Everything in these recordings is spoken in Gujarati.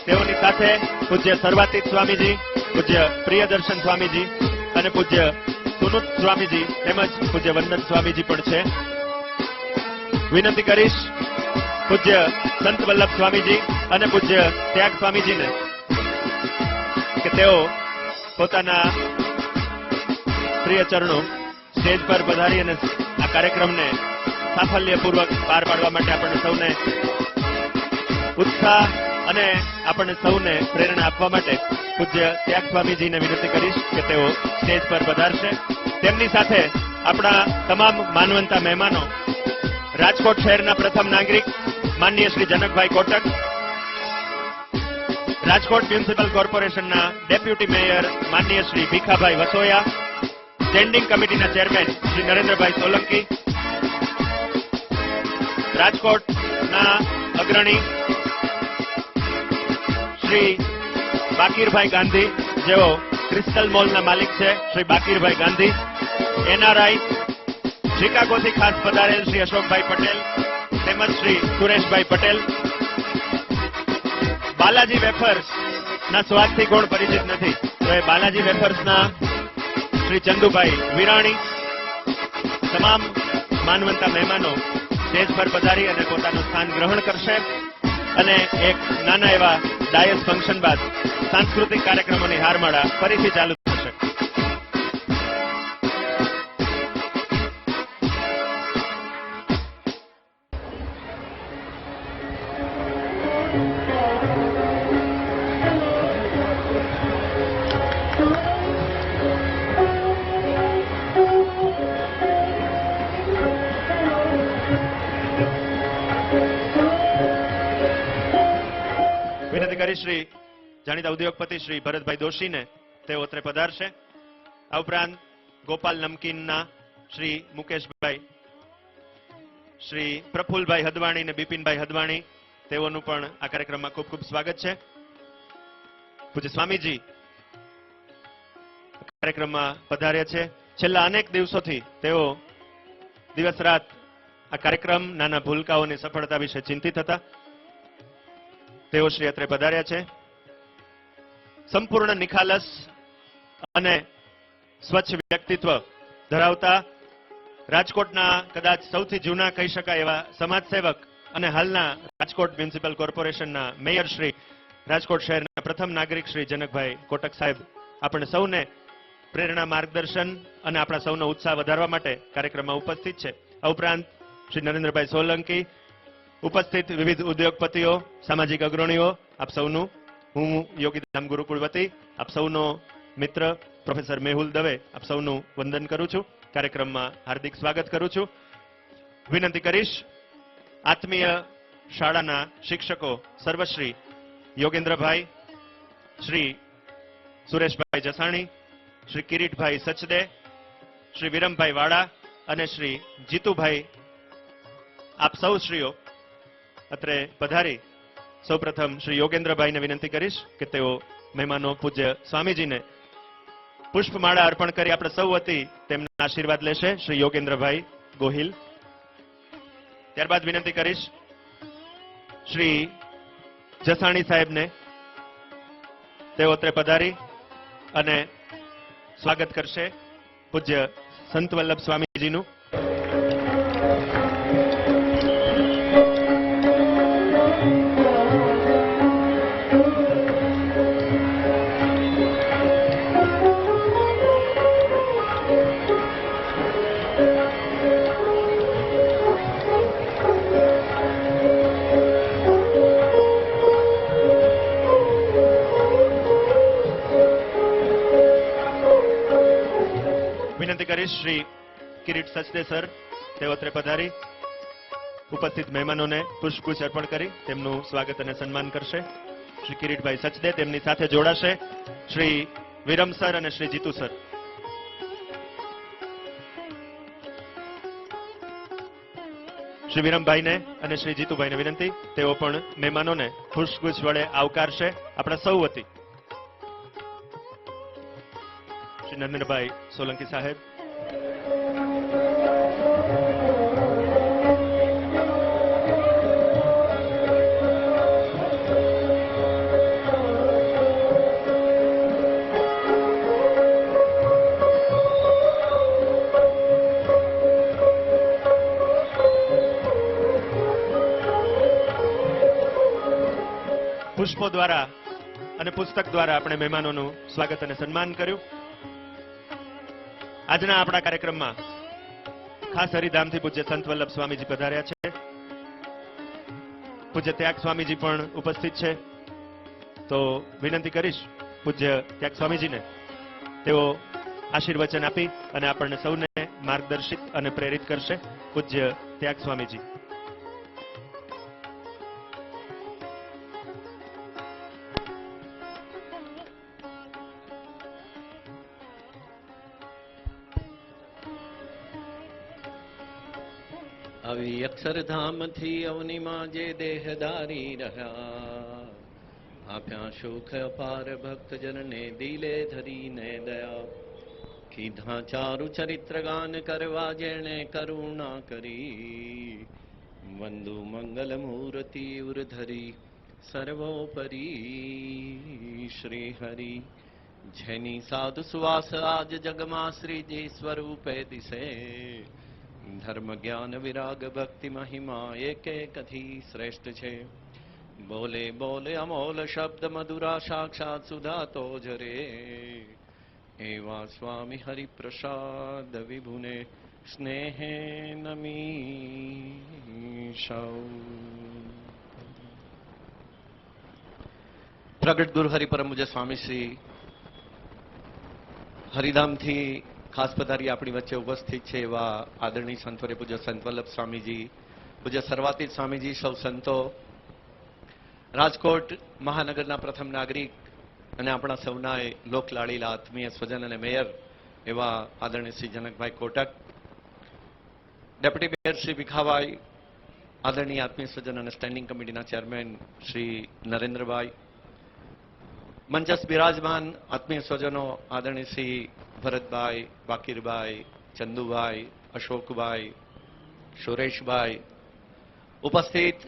તેઓની સાથે પૂજ્ય સર્વાતીત સ્વામીજી, પૂજ્ય પ્રિયદર્શન સ્વામીજી અને પૂજ્ય સુનુત સ્વામીજી તેમજ પૂજ્ય વંદન સ્વામીજી પણ છે. વિનંતી કરીશ પૂજ્ય સંત વલ્લભ સ્વામીજી અને પૂજ્ય ત્યાગ સ્વામીજીને કે તેઓ પોતાના પ્રિય ચરણો સ્ટેજ પર પધારી અને આ કાર્યક્રમને સાફલ્યપૂર્વક પાર પાડવા માટે આપણને સૌને ઉત્સાહ અને આપણને સૌને પ્રેરણા આપવા માટે પૂજ્ય ત્યાગ સ્વામીજીને વિનંતી કરીશ કે તેઓ સ્ટેજ પર પધારશે. તેમની સાથે આપણા તમામ માનવંતા મહેમાનો, રાજકોટ શહેરના પ્રથમ નાગરિક માનનીય શ્રી જનકભાઈ કોટક, રાજકોટ મ્યુનિસિપલ કોર્પોરેશનના ડેપ્યુટી મેયર માનનીય શ્રી ભીખાભાઈ વસોયા, સ્ટેન્ડિંગ કમિટીના ચેરમેન શ્રી નરેન્દ્રભાઈ સોલંકી, રાજકોટના અગ્રણી શ્રી બાકીરભાઈ ગાંધી, જેઓ ક્રિસ્ટલ મોલના માલિક છે, શ્રી બાકીરભાઈ ગાંધી, એનઆરઆઈ શિકાગોથી ખાસ પધારેલ શ્રી અશોકભાઈ પટેલ તેમજ શ્રી સુરેશભાઈ પટેલ. બાલાજી વેફર્સના સ્વાદથી કોણ પરિચિત નથી, તો એ બાલાજી વેફર્સના શ્રી ચંદુભાઈ વિરાણી. તમામ માનવંતા મહેમાનો સ્ટેજ પર પધારી અને પોતાનું સ્થાન ગ્રહણ કરશે અને એક નાના એવા ડાયસ ફંક્શન બાદ સાંસ્કૃતિક કાર્યક્રમોની હારમાળા ફરીથી ચાલુ થશે. શ્રી જાણીતા ઉદ્યોગપતિ શ્રી ભરતભાઈ દોશીને તેઓ અત્રે પધારશે. આ ઉપરાંત ગોપાલ નમકીનના શ્રી મુકેશભાઈ, શ્રી પ્રફુલભાઈ હદવાણી અને બિપિનભાઈ હદવાણી, તેઓનું પણ આ કાર્યક્રમમાં ખૂબ ખૂબ સ્વાગત છે. પૂજ્ય સ્વામીજી કાર્યક્રમમાં પધાર્યા છે. છેલ્લા અનેક દિવસોથી તેઓ દિવસ રાત આ કાર્યક્રમ, નાના ભૂલકાઓની સફળતા વિશે ચિંતિત હતા. તેઓ શ્રી અત્રે પધાર્યા છે. સંપૂર્ણ નિખાલસ અને સ્વચ્છ વ્યક્તિત્વ ધરાવતા રાજકોટના કદાચ સૌથી જૂના કહી શકાય એવા સમાજસેવક અને હાલના રાજકોટ મ્યુનિસિપલ કોર્પોરેશનના મેયર શ્રી, રાજકોટ શહેરના પ્રથમ નાગરિક શ્રી જનકભાઈ કોટક સાહેબ આપણે સૌને પ્રેરણા, માર્ગદર્શન અને આપણા સૌનો ઉત્સાહ વધારવા માટે કાર્યક્રમમાં ઉપસ્થિત છે. આ ઉપરાંત શ્રી નરેન્દ્રભાઈ સોલંકી, ઉપસ્થિત વિવિધ ઉદ્યોગપતિઓ, સામાજિક અગ્રણીઓ, આપ સૌનું હું યોગીધામ ગુરુકુળ વતી આપ સૌનો મિત્ર પ્રોફેસર મેહુલ દવે આપ સૌનું વંદન કરું છું. કાર્યક્રમમાં હાર્દિક સ્વાગત કરું છું. વિનંતી કરીશ આત્મીય શાળાના શિક્ષકો સર્વશ્રી યોગેન્દ્રભાઈ, શ્રી સુરેશભાઈ જસાણી, શ્રી કિરીટભાઈ સચદે, શ્રી વિરમભાઈ વાડા અને શ્રી જીતુભાઈ, આપ સૌ શ્રીઓ અત્રે પધારી સૌપ્રથમ શ્રી યોગેન્દ્રભાઈને વિનંતી કરીશ કે તેઓ મહેમાનો પૂજ્ય સ્વામીજીને પુષ્પમાળા અર્પણ કરી આપણે સૌ વતી તેમના આશીર્વાદ લેશે. શ્રી યોગેન્દ્રભાઈ ગોહિલ. ત્યારબાદ વિનંતી કરીશ શ્રી જસાણી સાહેબને, તેઓ અત્રે પધારી અને સ્વાગત કરશે પૂજ્ય સંત વલ્લભ સ્વામીજીનું. શ્રી કિરીટ સચદે સર, તેઓ અત્રે પધારી ઉપસ્થિત મહેમાનોને પુષ્પગુચ્છ અર્પણ કરી તેમનું સ્વાગત અને સન્માન કરશે. શ્રી કિરીટભાઈ સચદે, તેમની સાથે જોડાશે શ્રી વિરમ સર અને શ્રી જીતુ સર. શ્રી વિરમભાઈને અને શ્રી જીતુભાઈને વિનંતી, તેઓ પણ મહેમાનોને પુષ્પગુચ્છ વડે આવકારશે આપણા સૌ વતી. શ્રી નરેન્દ્રભાઈ સોલંકી સાહેબ. પુષ્પો દ્વારા અને પુસ્તક દ્વારા આપણે મહેમાનોનું સ્વાગત અને સન્માન કર્યું. આજના આપણા કાર્યક્રમમાં ખાસ હરિધામથી પૂજ્ય સંત વલ્લભ સ્વામીજી પધાર્યા છે. પૂજ્ય ત્યાગ સ્વામીજી પણ ઉપસ્થિત છે. તો વિનંતી કરીશ પૂજ્ય ત્યાગ સ્વામીજીને તેઓ આશીર્વચન આપી અને આપણને સૌને માર્ગદર્શિત અને પ્રેરિત કરશે. પૂજ્ય ત્યાગ સ્વામીજી. આવી અક્ષરધામથી અવનીમાં જે દેહધારી રહ્યા, આપ્યા સુખ અપાર ભક્તજનને દિલે ધરીને દયા. કીધા ચારુ ચરિત્ર ગાન કરવા જેણે કરુણા કરી, વંદુ મંગલ મૂર્તિ ઉરધરી સર્વોપરી. શ્રી હરિ જેની સાધુ સુવાસ આજ જગમાં શ્રીજી સ્વરૂપે દિશે, ધર્મ જ્ઞાન વિરાગ ભક્તિ મહિમા એક એકથી શ્રેષ્ઠ છે. બોલે બોલે અમોલ શબ્દ મધુરા સાક્ષાત સુધા તો જરે, એવા સ્વામી હરિપ્રસાદ વિભુને સ્નેહે નમી સૌ. પ્રગટ ગુરુ હરિપરમ પૂજ્ય સ્વામી શ્રી હરિધામથી ખાસ પધારી આપણી વચ્ચે ઉપસ્થિત છે એવા આદરણીય સંતોરે પૂજ્ય સંત વલ્લભ સ્વામીજી, પૂજ્ય સર્વાતીત સ્વામીજી, સૌ સંતો, રાજકોટ મહાનગરના પ્રથમ નાગરિક અને આપણા સૌના લોકલાડીલા આત્મીય સ્વજન અને મેયર એવા આદરણીય શ્રી જનકભાઈ કોટક, ડેપ્યુટી મેયર શ્રી ભીખાભાઈ, આદરણીય આત્મીય સ્વજન અને સ્ટેન્ડિંગ કમિટીના ચેરમેન શ્રી નરેન્દ્રભાઈ, મંચસ્થ બિરાજમાન આત્મીય સ્વજનો આદરણીય શ્રી ભરતભાઈ, વાકીરભાઈ, ચંદુભાઈ, અશોકભાઈ, સુરેશભાઈ, ઉપસ્થિત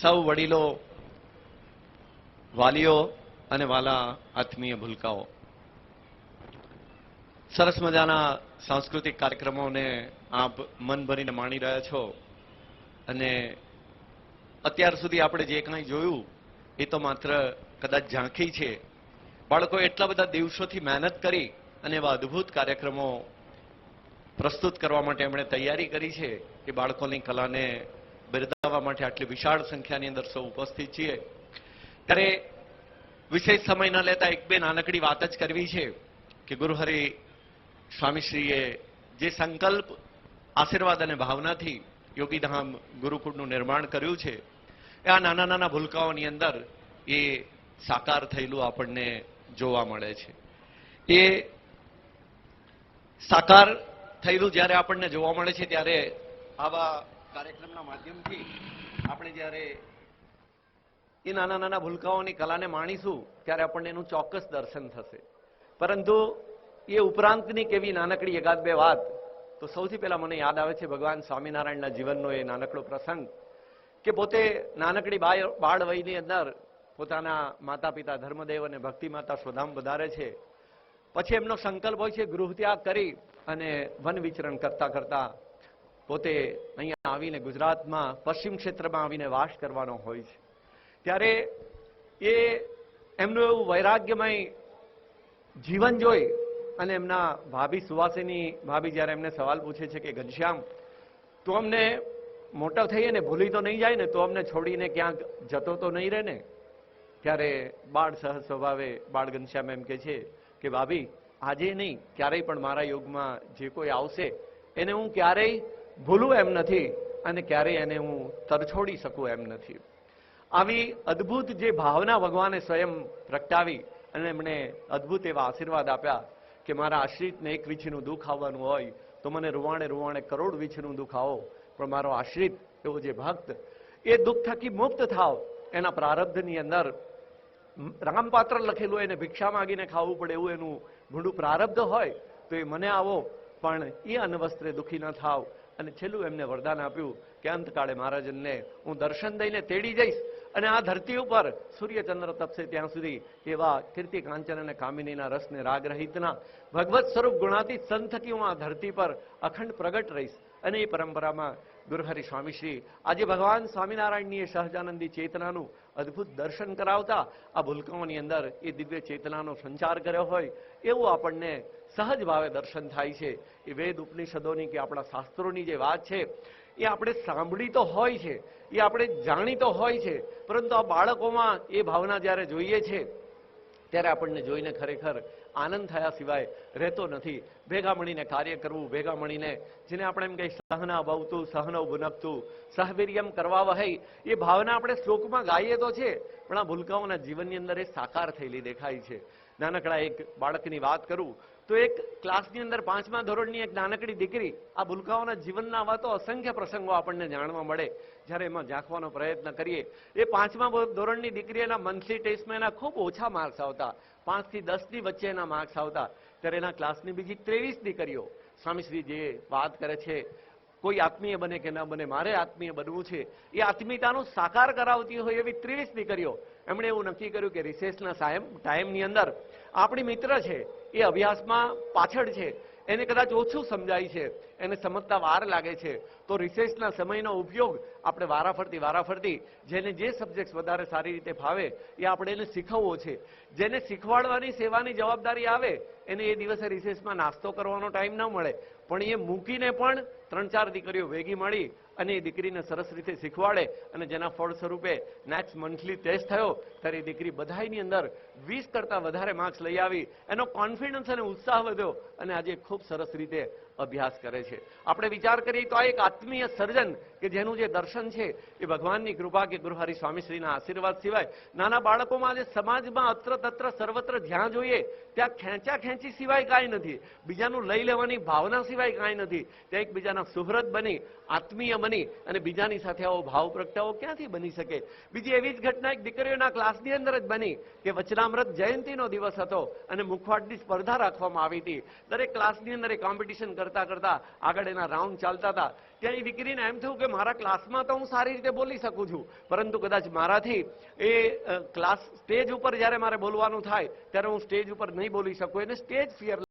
સૌ વડીલો, વાલીઓ અને વાલા આત્મીય ભૂલકાઓ. સરસ મજાના સાંસ્કૃતિક કાર્યક્રમોને આપ મન ભરીને માણી રહ્યા છો અને અત્યાર સુધી આપણે જે કંઈ જોયું એ તો માત્ર કદાચ ઝાંખી છે. બાળકો એટલા બધા દિવસોથી મહેનત કરી અને એવા અદ્ભુત કાર્યક્રમો પ્રસ્તુત કરવા માટે એમણે તૈયારી કરી છે કે બાળકોની કલાને બિરદાવવા માટે આટલી વિશાળ સંખ્યાની અંદર સૌ ઉપસ્થિત છીએ. ત્યારે વિશેષ સમય ન લેતા એક બે નાનકડી વાત જ કરવી છે કે ગુરુહરિ સ્વામીશ્રીએ જે સંકલ્પ, આશીર્વાદ અને ભાવનાથી યોગીધામ ગુરુકુળનું નિર્માણ કર્યું છે એ આ નાના નાના ભૂલકાઓની અંદર એ સાકાર થયેલું આપણને જોવા મળે છે. એ સાકાર થયેલું જ્યારે આપણને જોવા મળે છે ત્યારે આવા કાર્યક્રમના માધ્યમથી આપણે જ્યારે એ નાના નાના ભૂલકાઓની કલાને માણીશું ત્યારે આપણને એનું ચોક્કસ દર્શન થશે. પરંતુ એ ઉપરાંતની કેવી નાનકડી એકાદ બે વાત તો સૌથી પહેલા મને યાદ આવે છે ભગવાન સ્વામિનારાયણના જીવનનો એ નાનકડો પ્રસંગ કે પોતે નાનકડી બાળ વયની અંદર પોતાના માતા પિતા ધર્મદેવ અને ભક્તિ માતા સ્વધામ વધારે છે. પછી એમનો સંકલ્પ હોય છે ગૃહત્યાગ કરી અને વન વિચરણ કરતા કરતા પોતે અહીંયા આવીને ગુજરાતમાં પશ્ચિમ ક્ષેત્રમાં આવીને વાસ કરવાનો હોય છે. ત્યારે એ એમનું એવું વૈરાગ્યમય જીવન જોઈ અને એમના ભાભી સુવાસિની ભાભી જ્યારે એમને સવાલ પૂછે છે કે ઘનશ્યામ, તું અમને મોટા થઈએ ને ભૂલી તો નહીં જાય ને, તો અમને છોડીને ક્યાંક જતો તો નહીં રહે ને? ત્યારે બાળ સહજ સ્વભાવે બાળ ઘનશ્યામ એમ કે છે કે ભાભી, આજે નહીં ક્યારેય પણ મારા યુગમાં જે કોઈ આવશે એને હું ક્યારેય ભૂલું એમ નથી અને ક્યારેય એને હું તરછોડી શકું એમ નથી. આવી અદ્ભુત જે ભાવના ભગવાને સ્વયં પ્રગટાવી અને એમણે અદ્ભુત એવા આશીર્વાદ આપ્યા કે મારા આશ્રિતને એક વીછીનું દુઃખ આવવાનું હોય તો મને રૂવાણે રૂવાણે કરોડ વીછીનું દુઃખ આવો, પણ મારો આશ્રિત એવો જે ભક્ત એ દુઃખ થકી મુક્ત થાવ. એના પ્રારબ્ધની અંદર રામપાત્ર લખેલું એને ભિક્ષા માંગીને ખાવું પડે એવું એનું ભૂંડું પ્રારબ્ધ હોય તો એ મને આવો, પણ એ અનવસ્ત્રે દુઃખી ન થાવ. અને છેલ્લું એમને વરદાન આપ્યું કે અંતકાળે મહારાજનને હું દર્શન દઈને તેડી જઈશ અને આ ધરતી ઉપર સૂર્યચંદ્ર તપશે ત્યાં સુધી એવા કીર્તિ કાંચન અને કામિનીના રસને રાગ રહિતના ભગવત સ્વરૂપ ગુણાતીત સંત થકી હું આ ધરતી પર અખંડ પ્રગટ રહીશ. અને એ પરંપરામાં ગુરુહરિ સ્વામીશ્રી આજે ભગવાન સ્વામિનારાયણની એ સહજાનંદી ચેતનાનું અદ્ભુત દર્શન કરાવતા આ ભૂલકાઓની અંદર એ દિવ્ય ચેતનાનો સંચાર કર્યો હોય એવું આપણને સહજ ભાવે દર્શન થાય છે. એ વેદ ઉપનિષદોની કે આપણા શાસ્ત્રોની જે વાત છે એ આપણે સાંભળી તો હોય છે, એ આપણે જાણી તો હોય છે, પરંતુ આ બાળકોમાં એ ભાવના જ્યારે જોઈએ છે ત્યારે આપણને જોઈને ખરેખર આનંદ થયા સિવાય રહેતો નથી. ભેગા મળીને કાર્ય કરવું, ભેગા મળીને જેને આપણે એમ કહીએ સહના ભવતું સહનૌ ભુનક્તુ સહવીર્યમ કરવા વહઈ, એ ભાવના આપણે શ્લોકમાં ગાઈએ તો છે, પણ આ ભૂલકાઓના જીવનની અંદર એ સાકાર થયેલી દેખાય છે. નાનકડા એક બાળકની વાત કરું તો એક ક્લાસની અંદર 5મા ધોરણની એક નાનકડી દીકરી, આ ભૂલકાઓના જીવનના આવા તો અસંખ્ય પ્રસંગો આપણને જાણવા મળે જ્યારે એમાં ઝાંખવાનો પ્રયત્ન કરીએ. એ 5મા ધોરણની દીકરી એના મંથલી ટેસ્ટમાં એના ખૂબ ઓછા માર્ક્સ આવતા, 5 થી 10 ની વચ્ચે એના માર્ક્સ આવતા, ત્યારે એના ક્લાસની બીજી 23 દીકરીઓ સ્વામીશ્રી જે વાત કરે છે કોઈ આત્મીય બને કે ન બને, મારે આત્મીય બનવું છે, એ આત્મીયતાનો સાકાર કરાવતી હોય એવી 23 દીકરીઓ એમણે એવું નક્કી કર્યું કે રિસેસના ટાઈમની અંદર આપણી મિત્ર છે એ અભ્યાસમાં પાછળ છે, એને કદાચ ઓછું સમજાય છે, એને સમજતા વાર લાગે છે, તો રિસેસના સમયનો ઉપયોગ આપણે વારાફરતી જેને જે સબ્જેક્ટ વધારે સારી રીતે ફાવે એ આપણે એને શીખવવો છે. જેને શીખવાડવાની સેવાની જવાબદારી આવે એને એ દિવસે રિસેસમાં નાસ્તો કરવાનો ટાઈમ ન મળે, પણ એ મૂકીને પણ 3-4 દીકરીઓ ભેગી મળી અને એ દીકરીને સરસ રીતે શીખવાડે અને જેના ફળ સ્વરૂપે નેક્સ્ટ મંથલી ટેસ્ટ થયો ત્યારે એ દીકરી બધાની અંદર 20 કરતાં વધારે માર્ક્સ લઈ આવી, એનો કોન્ફિડન્સ અને ઉત્સાહ વધ્યો અને આજે ખૂબ સરસ રીતે અભ્યાસ કરે છે. આપણે વિચાર કરીએ તો આ એક આત્મીય સર્જન કે જેનું જે દર્શન છે એ ભગવાનની કૃપા કે ગુરુહરિ સ્વામીશ્રીના આશીર્વાદ સિવાય નાના બાળકોમાં આજે સમાજમાં અત્ર તત્ર સર્વત્ર જ્યાં જોઈએ ત્યાં ખેંચી સિવાય કાંઈ નથી, બીજાનું લઈ લેવાની ભાવના સિવાય કાંઈ નથી. ત્યાં એકબીજાના સુહૃદ બની, આત્મીય બની અને બીજાની સાથે આવો ભાવ પ્રગટાવો ક્યાંથી બની શકે. બીજી એવી જ ઘટના એક દીકરીઓના ક્લાસની અંદર જ બની કે વચનામૃત જયંતિનો દિવસ હતો અને મુખવાટની સ્પર્ધા રાખવામાં આવી હતી. દરેક ક્લાસની અંદર એ કોમ્પિટિશન કરતા આગળ એના રાઉન્ડ ચાલતા હતા. ત્યાં એ દીકરીને એમ થયું કે મારા ક્લાસમાં તો હું સારી રીતે બોલી શકું છું, પરંતુ કદાચ મારાથી એ ક્લાસ સ્ટેજ ઉપર જ્યારે મારે બોલવાનું થાય ત્યારે હું સ્ટેજ ઉપર નહીં બોલી શકું. એને સ્ટેજ ફિયર